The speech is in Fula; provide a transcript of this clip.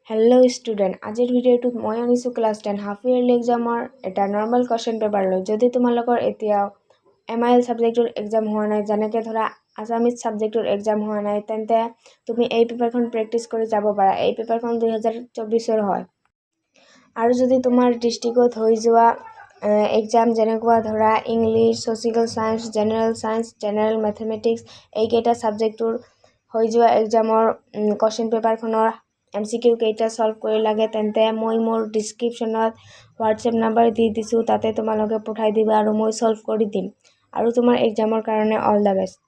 Hello' student, আজিৰ ভিডিঅ'টোত মই আনিছোঁ ক্লাছ 10 হাফ ইয়াৰলি এক্সামৰ এটা নৰ্মেল কুৱেশ্যন পেপাৰ লৈ। যদি তোমালোকৰ এতিয়াও MIL ছাবজেক্টৰ এক্সাম হোৱা নাই, যেনেকৈ ধৰা আছামিজ ছাবজেক্টৰ এক্সাম হোৱা নাই, তেন্তে তুমি এই পেপাৰখন প্ৰেক্টিছ কৰি যাব পাৰা। এই পেপাৰখন 2024 হয়। আৰু যদি তোমাৰ ডিষ্ট্ৰিক্টত হৈ যোৱা এক্সাম যেনেকুৱা ধৰা English, social science, general mathematics, এইকেইটা ছাবজেক্টৰ হৈ যোৱা এক্সামৰ কুৱেশ্যন পেপাৰখনৰ MCQ কেইটা সলভ কৰি লাগে, তেন্তে মই মোৰ ডিছক্ৰিপশ্যনত হোৱাটছএপ নাম্বাৰ দি দিছোঁ, তাতে তোমালোকে পঠাই দিবা আৰু মই সলভ কৰি দিম। আৰু তোমাৰ এক্সামৰ কাৰণে অল দ্য বেষ্ট।